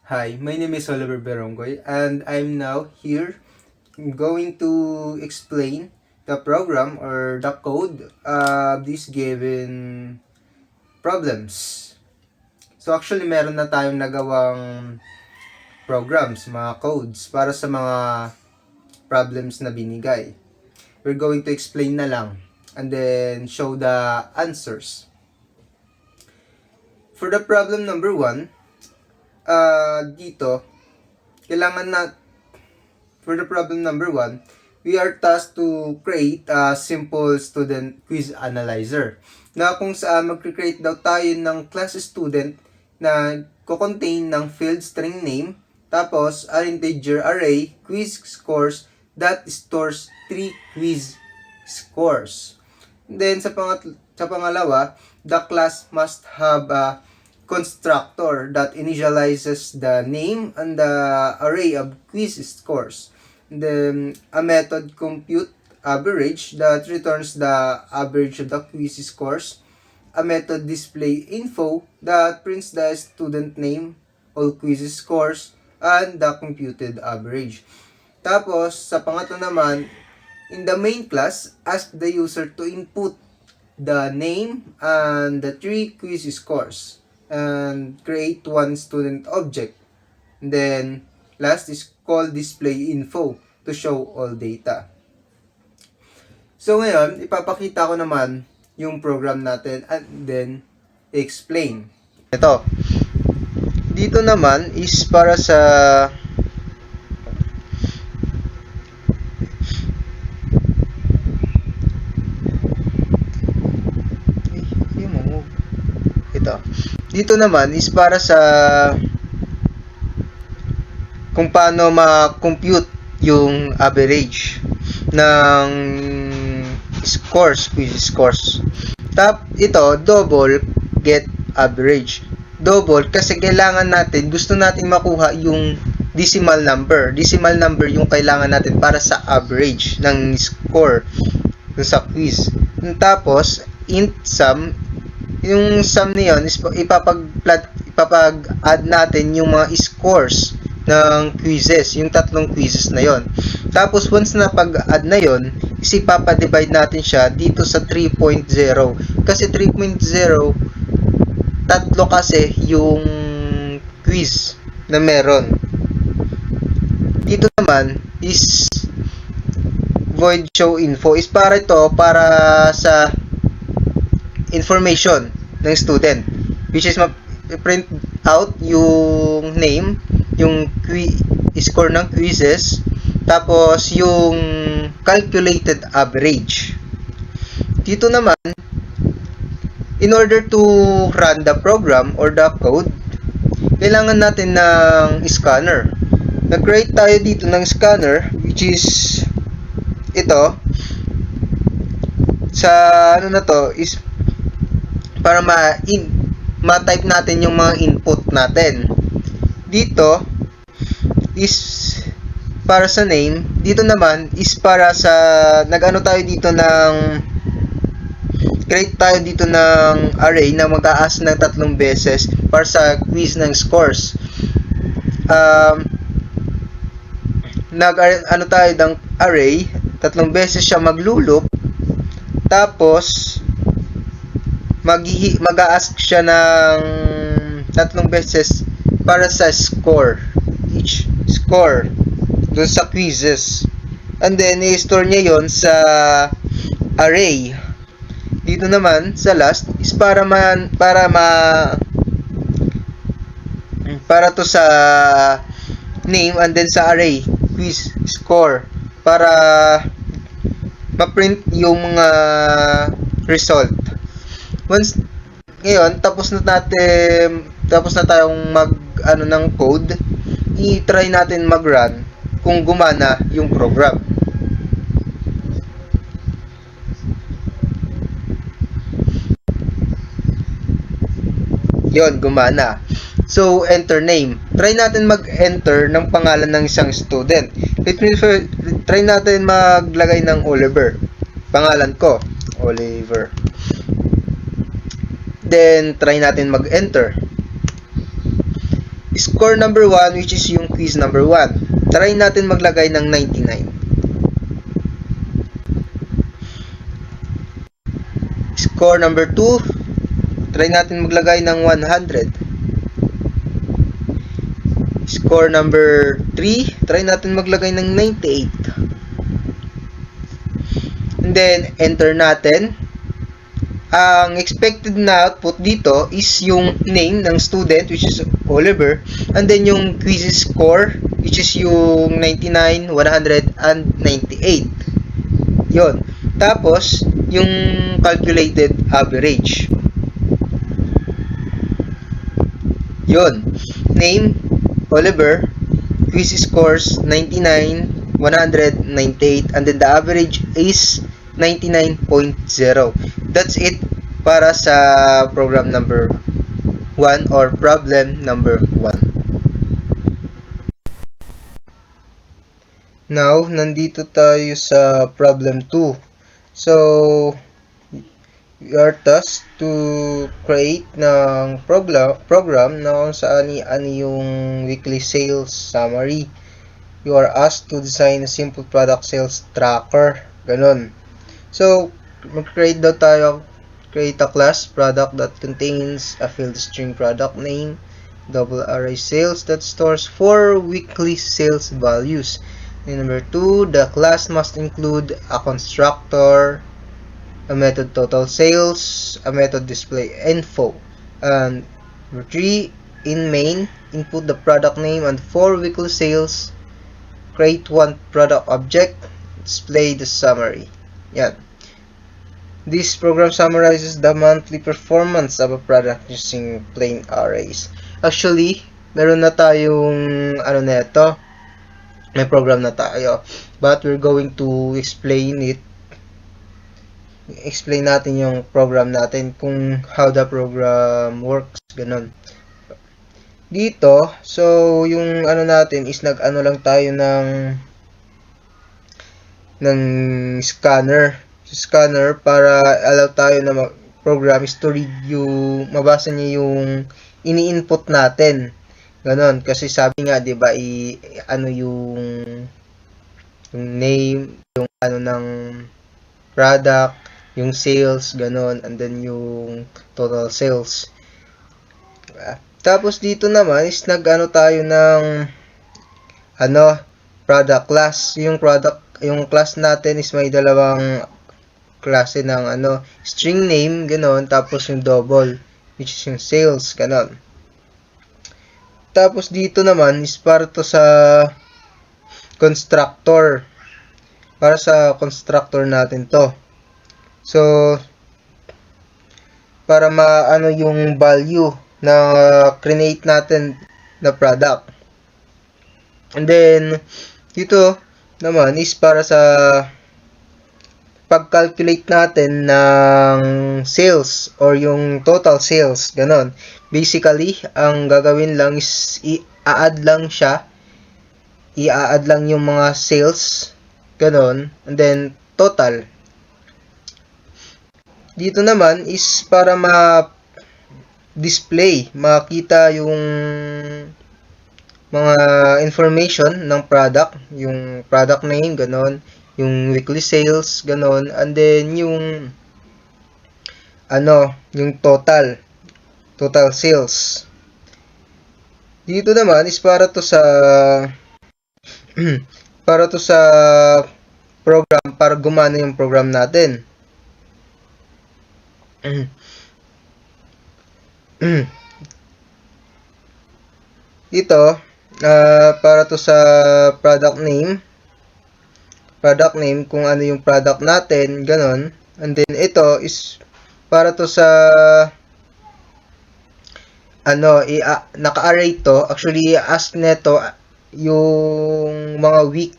Hi, my name is Oliver Berongoy and I'm now here going to explain the program or the code of these given problems. So actually meron na tayong nagawang programs, mga codes para sa mga problems na binigay. We're going to explain na lang and then show the answers. For the problem number 1, dito, kailangan na, for the problem number 1, we are tasked to create a simple student quiz analyzer na kung saan mag-create daw tayo ng class student na ko-contain ng field string name tapos an integer array quiz scores that stores 3 quiz scores. Then sa pangalawa, the class must have a constructor that initializes the name and the array of quiz scores. Then a method compute average that returns the average of the quiz scores. A method display info that prints the student name, all quiz scores, and the computed average. Tapos sa pangatlo naman, in the main class, ask the user to input the name and the 3 quiz scores and create one student object. And then last is call display info to show all data. So ngayon, ipapakita ko naman yung program natin and then explain. Ito. Dito naman is para sa Dito naman is para sa kung paano ma-compute yung average ng scores, quiz scores. Ito, double get average. Double kasi kailangan natin, gusto natin makuha yung decimal number. Decimal number yung kailangan natin para sa average ng score sa quiz. Tapos, int sum, yung sum niyon is ipapag-add natin yung mga scores ng quizzes, yung tatlong quizzes na yon. Tapos once na pag-add na yon, is ipapa-divide natin siya dito sa 3.0. Kasi 3.0, tatlo kasi yung quiz na meron. Dito naman is void show info is para ito para sa information ng student, which is print out yung name, yung score ng quizzes, tapos yung calculated average. Dito naman, in order to run the program or the code, kailangan natin ng scanner. Nag-create tayo dito ng scanner, which is ito. Sa ano na to is para ma-type natin yung mga input natin. Dito is para sa name. Dito naman is para sa nag-ano tayo dito ng create tayo dito ng array na mag-a-ask ng 3 beses para sa quiz ng scores. Ano tayo ng array, 3 beses siya magluloop. Tapos mag-a-ask siya ng 3 beses para sa score, each score dun sa quizzes, and then i-store niya yon sa array. Dito naman sa last is para to sa name and then sa array quiz score para ma-print yung mga result. Once ngayon tapos na tayong ng code, i-try natin mag-run kung gumana yung program. Yon, gumana. So, enter name. Try natin mag-enter ng pangalan ng isang student. Try natin maglagay ng Oliver. Pangalan ko, Oliver. Then, try natin mag-enter. score number 1, which is yung quiz number 1. Try natin maglagay ng 99. Score number 2, try natin maglagay ng 100. Score number 3, try natin maglagay ng 98. And then, enter natin. Ang expected na output dito is yung name ng student, which is Oliver, and then yung quiz score, which is yung 99, 100, and 98. Yun. Tapos, yung calculated average. Yun. Name, Oliver, quiz scores 99, 100, 98, and then the average is 99.0. That's it para sa program number 1 or problem number 1. Now, nandito tayo sa problem 2. So, we are tasked to create ng program na kung saan ano yung weekly sales summary. You are asked to design a simple product sales tracker. Ganon. So, mag-create daw tayo, create a class product that contains a field string product name, double array sales that stores 4 weekly sales values. And number 2, the class must include a constructor, a method total sales, a method display info. And number 3, in main, input the product name and 4 weekly sales, create one product object, display the summary. Yan. This program summarizes the monthly performance of a product using plain arrays. Actually, meron na tayong na ito. May program na tayo. But we're going to explain it. Explain natin yung program natin kung how the program works. Ganon. Dito, so yung natin is nag-ano lang tayo ng scanner para allow tayo na mag-program is to read yung mabasa niya yung ini-input natin. Ganon, kasi sabi nga 'di ba yung name, yung ng product, yung sales, ganon, and then yung total sales. Tapos dito naman is nag-ano tayo ng product class. Yung class natin is may dalawang klase ng string name, ganon, tapos yung double, which is yung sales, ganon. Tapos dito naman is para to sa constructor. Para sa constructor natin to. So, para maano yung value na create natin na product. And then, dito naman is para sa pag-calculate natin ng sales or yung total sales, ganon. Basically, ang gagawin lang is i-add lang yung mga sales, ganon, and then total. Dito naman is para ma-display, makita yung mga information ng product, yung product name, ganon, yung weekly sales, ganon, and then yung yung total sales. Dito naman is para to sa program, para gumana yung program natin. Dito para to sa product name kung ano yung product natin, ganon. And then ito is para to sa naka-array to. Actually, ask neto yung mga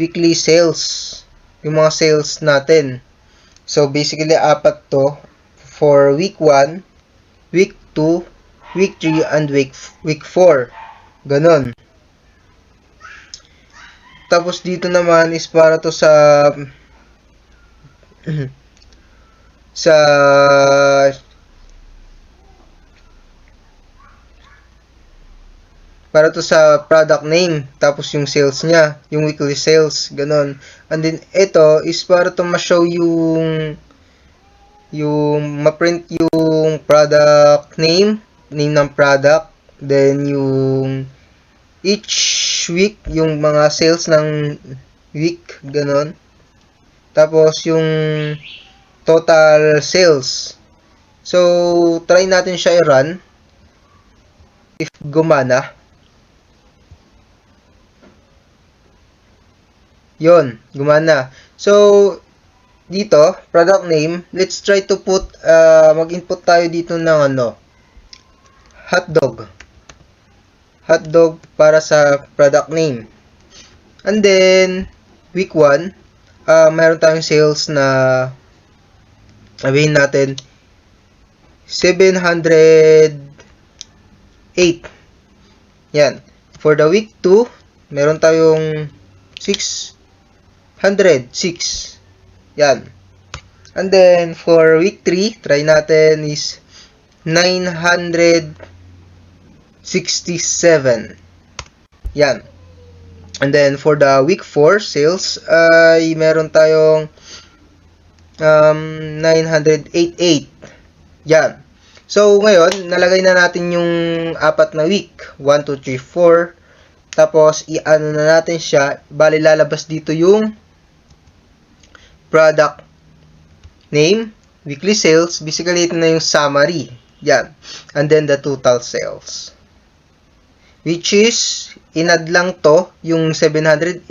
weekly sales, yung mga sales natin. So basically, 4 to for week 1, week 2, week 3, and week 4. Ganon. Tapos dito naman is para to sa para to sa product name, tapos yung sales niya, yung weekly sales, ganon. And then, ito is para to ma-show yung ma-print yung product name, name ng product, then yung each week, yung mga sales ng week, ganon. Tapos yung total sales. So, try natin siya i-run if gumana. Yon, gumana. So, dito, product name, let's try to put, mag-input tayo dito ng hotdog. Hotdog para sa product name. And then, week 1, mayroon tayong sales na, sabihin natin, 708. Yan. For the week 2, meron tayong 606. Yan. And then, for week 3, try natin is 967. Yan. And then, for the week 4 sales, ay meron tayong 988. Yan. So, ngayon, nalagay na natin yung apat na week. 1, 2, 3, 4. Tapos, i-ano na natin siya. Bali, lalabas dito yung product name, weekly sales. Basically, ito na yung summary. Yan. And then, the total sales. Which is, inad lang to, yung 708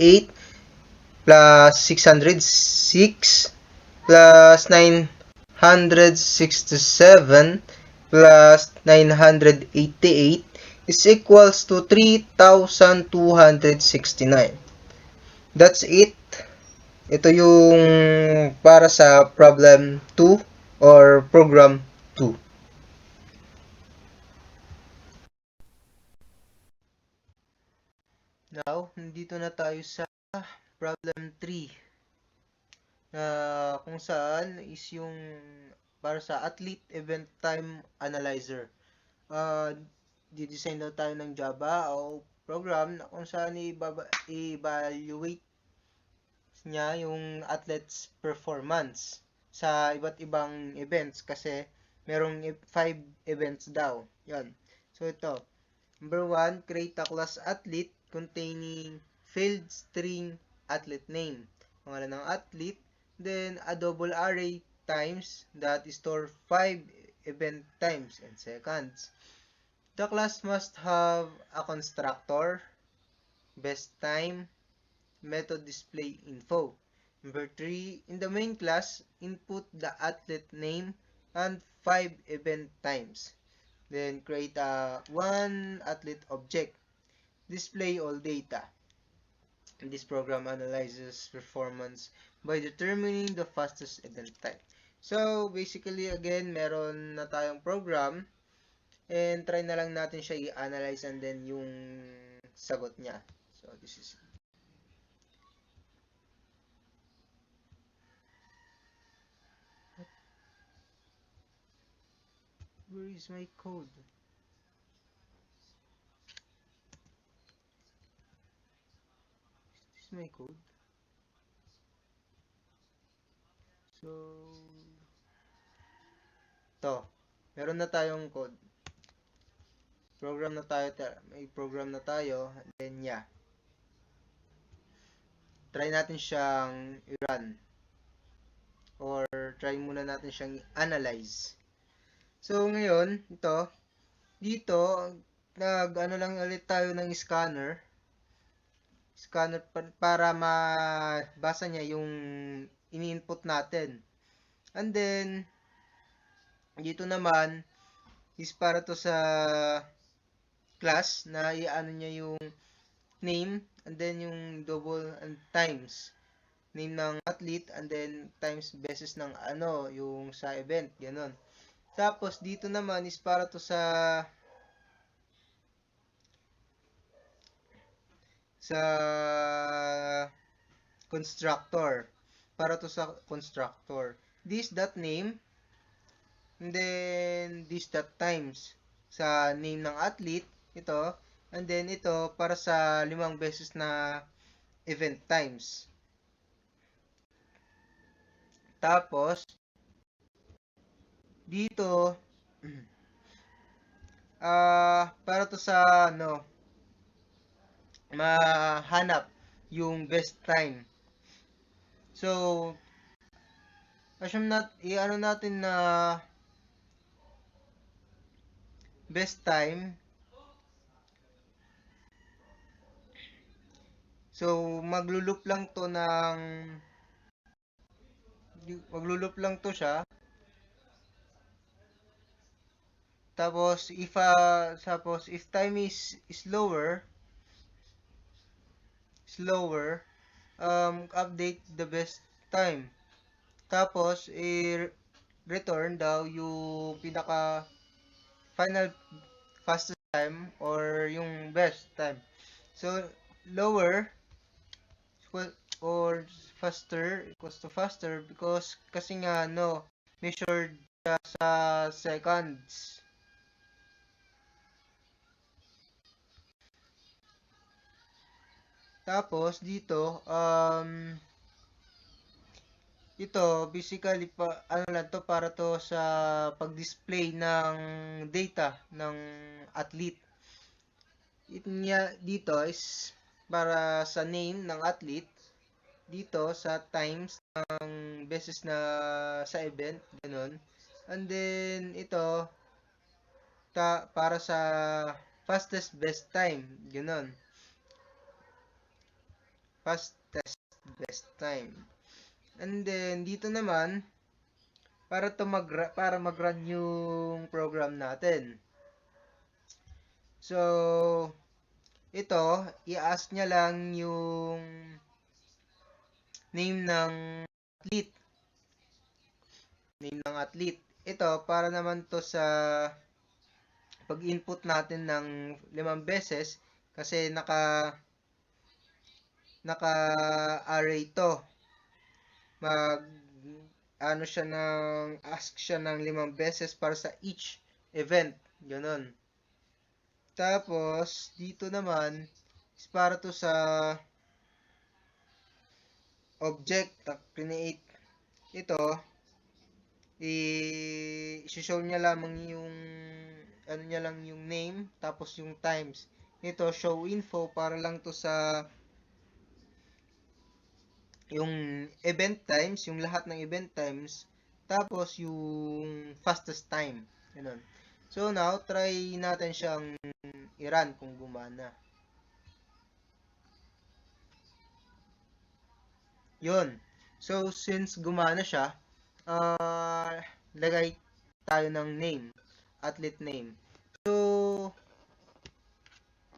plus 606 plus 967 plus 988 is equals to 3,269. That's it. Ito yung para sa problem 2 or program 2. Now, nandito na tayo sa problem 3. Kung saan is yung para sa athlete event time analyzer. Di-design daw tayo ng Java o program na kung saan i-evaluate niya yung athlete's performance sa iba't ibang events kasi merong 5 events daw. Yan. So, ito. Number 1, create a class athlete containing field string athlete name. Pangalan ng athlete. Then, a double array times that store 5 event times and seconds. The class must have a constructor, best time, method display info. Number 3, in the main class, input the athlete name and 5 event times. Then, create a one athlete object. Display all data. This program analyzes performance by determining the fastest event time. So, basically, again, meron na tayong program and try na lang natin siya i-analyze and then yung sagot niya. So, this is where is my code? Is this my code? So, to. Meron na tayong code. Program na tayo. May program na tayo. And then, yeah. Try natin siyang i-run. Or try muna natin siyang i-analyze. So, ngayon, dito, nag-ano lang ulit tayo ng scanner para mabasa niya yung ini-input natin. And then, dito naman, is para to sa class na i-ano niya yung name, and then yung double and times. Name ng athlete, and then times beses ng yung sa event, ganon. Tapos, dito naman is para to sa constructor. Para to sa constructor. This.name, and then this.times. Sa name ng athlete, ito, And then ito para sa 5 beses na event times. Tapos dito para to sa mahanap yung best time. So, assume i-ano natin na best time. So, maglulup lang to siya. Tapos if time is slower, update the best time. Tapos return daw yung pinaka final fastest time or yung best time. So, lower or faster equals to faster because kasi nga measured siya sa seconds. Tapos dito ito basically ano lang to para to sa pag-display ng data ng athlete. Dito is para sa name ng athlete, dito sa times ng beses na sa event, ganun. And then ito para sa fastest best time, ganun. Fastest best time. And then dito naman para mag-run yung program natin. So ito, i-ask niya lang yung name ng athlete. Name ng athlete. Ito, para naman to sa pag-input natin ng 5 beses kasi naka-array to. Ask siya ng 5 beses para sa each event. Ganon. Tapos, dito naman, is para to sa object na create. Ito, i-show niya lamang yung niya lang yung name tapos yung times. Ito show info para lang to sa yung event times, yung lahat ng event times, tapos yung fastest time. Ganun. So now try natin siyang i-run kung gumana. Yun. So since gumana siya, lagay tayo ng name, athlete name. So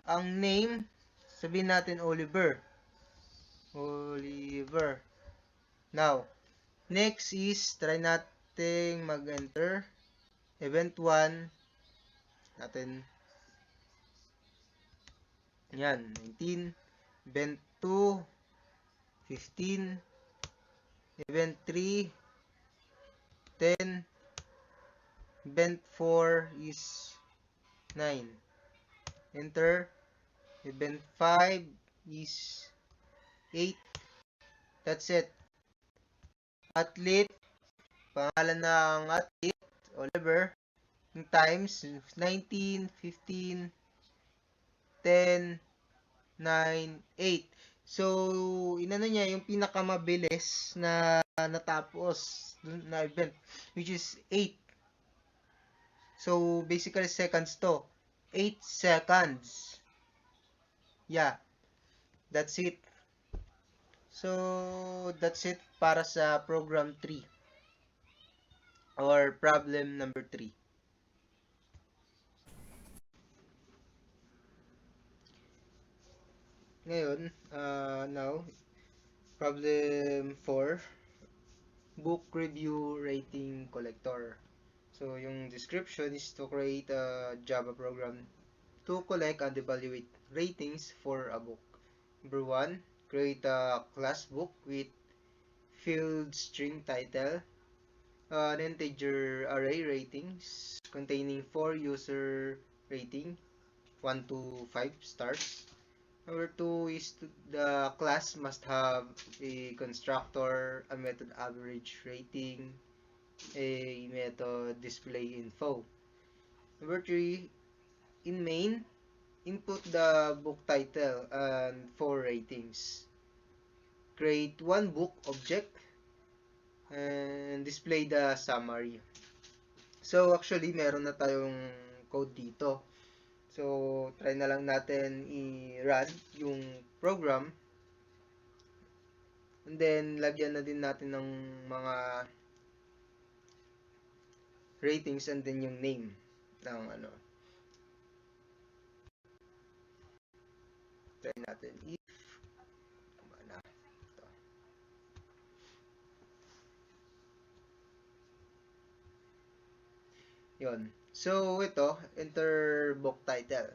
ang name, sabihin natin Oliver. Now, next is, try natin mag-enter. Event 1, natin, yan, 19. Event 2, 15. Event 3, 10. Event 4 is 9. Enter. Event 5 is 8. That's it. Athlete, pangalan ng athlete, Oliver. Yung times, 19, 15, 10, 9, 8. So, inano niya yung pinakamabilis na natapos na event, which is 8. So, basically seconds to. 8 seconds. Yeah. That's it. So, that's it para sa program 3 or problem number 3. Ngayon, now, problem 4, book review rating collector. So, yung description is to create a Java program to collect and evaluate ratings for a book. Number 1, create a class book with field string title, an integer array ratings containing 4 user rating, 1 to 5 stars. Number 2 is the class must have a constructor, a method average rating, a method display info. Number 3, in main, input the book title and 4 ratings. Create one book object and display the summary. So actually, meron na tayong code dito. So, try na lang natin i-run yung program. And then, lagyan na din natin ng mga ratings and then yung name ng ano. Try natin if kumana. Ito. Yun. So, ito, enter book title.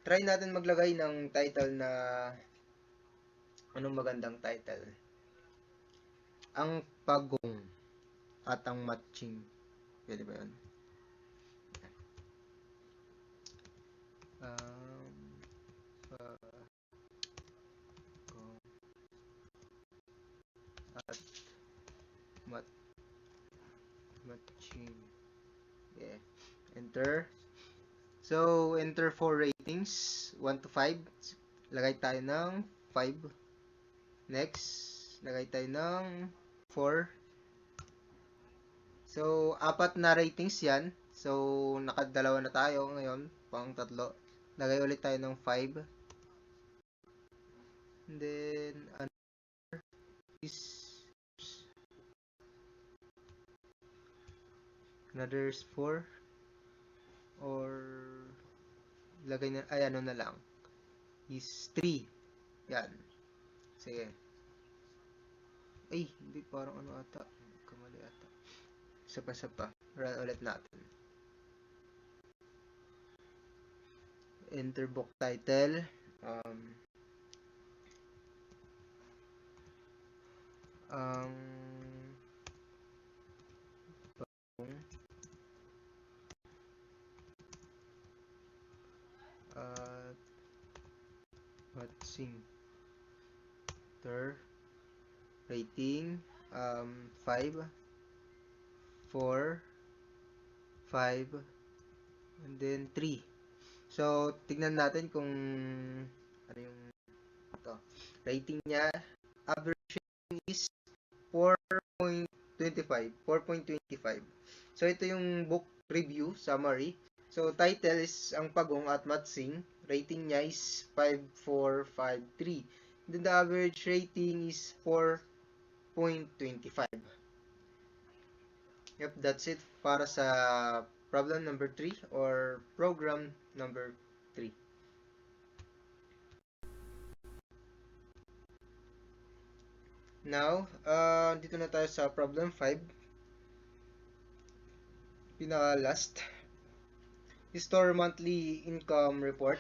Try natin maglagay ng title na anong magandang title. Ang pagong at ang matching. Pwede ba yun? At matching. Yeah. Enter. So, enter 4 ratings. 1 to 5. Lagay tayo ng 5. Next, lagay tayo ng 4. So, 4 na ratings yan. So, nakadalawa na tayo ngayon. Pang 3. Lagay ulit tayo ng 5. And then, another is 4. Or, lagay na, ay ano na lang. Is 3. Yan. Sige. Ay, hindi, parang ano ata. Kamali ata. Isa pa. Run ulit natin. Enter book title. Matching. Rating 5, 4, 5, and then 3. So, tignan natin kung ano yung ito. Rating niya, average rating is 4.25. 4.25. So, ito yung book review summary. So, title is Ang Pagong at Matsing. Rating niya is 5.453. Then the average rating is 4.25. Yep, that's it para sa problem number 3 or program number 3. Now, dito na tayo sa problem 5. Pinaka-last. Store monthly income report.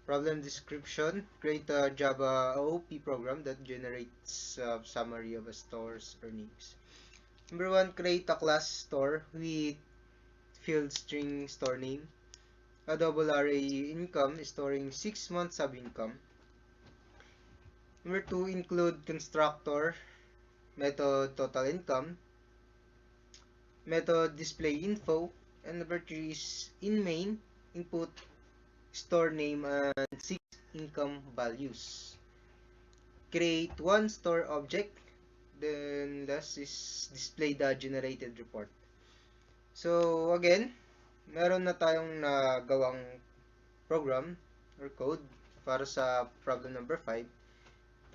Problem description. Create a Java OOP program that generates a summary of a store's earnings. Number 1, create a class store with field string store name. A double array income storing 6 months of income. Number 2, include constructor, method total income, method display info, and number 3 is in main, input store name and 6 income values. Create one store object, then last is display the generated report. So again, meron na tayong nagawang program or code para sa problem number 5.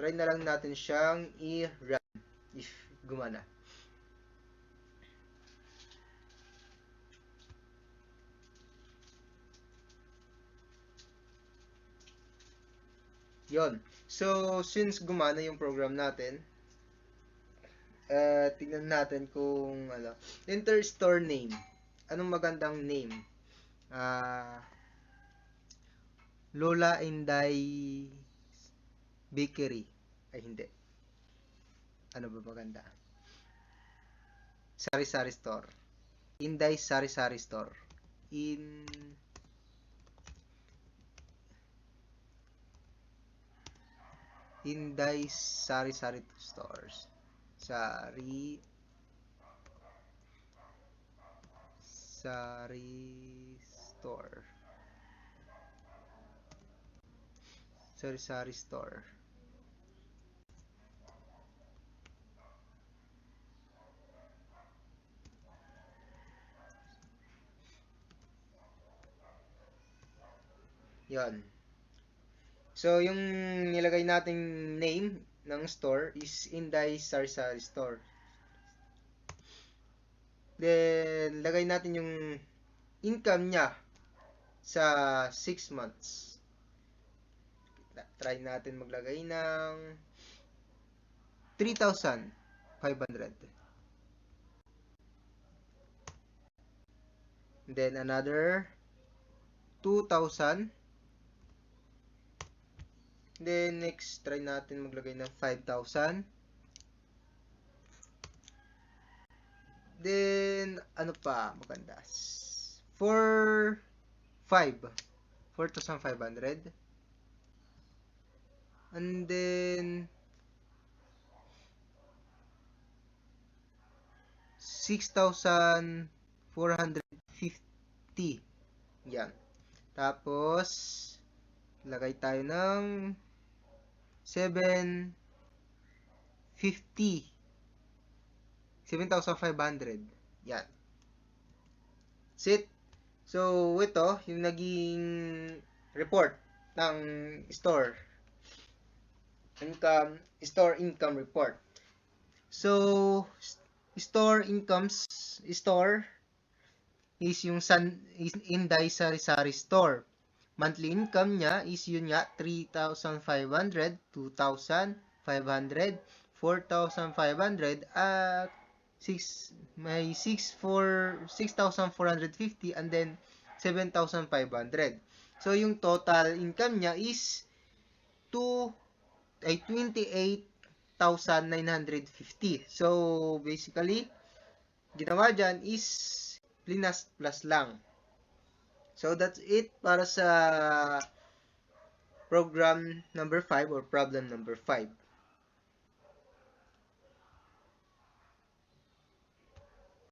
Try na lang natin siyang i-run if gumana. Yon. So, since gumana yung program natin, tingnan natin kung ano. Enter store name. Anong magandang name? Lola Inday Bakery. Ay, hindi. Ano ba maganda? Sari-sari store. Inday Sari-sari store. Inday Sari-Sari Stores. Sari Store. Sari-Sari Store. Yan. So, yung nilagay nating name ng store is Inday Sari-Sari Store. Then, lagay natin yung income niya sa 6 months. Try natin maglagay ng 3,500. Then, another 2,000. Then, next, try natin maglagay ng 5,000. Then, ano pa maganda? 4,500. And then, 6,450. Yan. Tapos, lagay tayo ng 7,500. Yan. That's it. So, ito, yung naging report ng store income report. So, store is yung Inday Sari-Sari Store. Monthly income niya is yun nga 3,500, 2,500, 4,500 at 6,450 and then 7,500. So yung total income niya is 28,950. So basically ginawa dyan is plus lang. So that's it para sa program number 5 or problem number 5.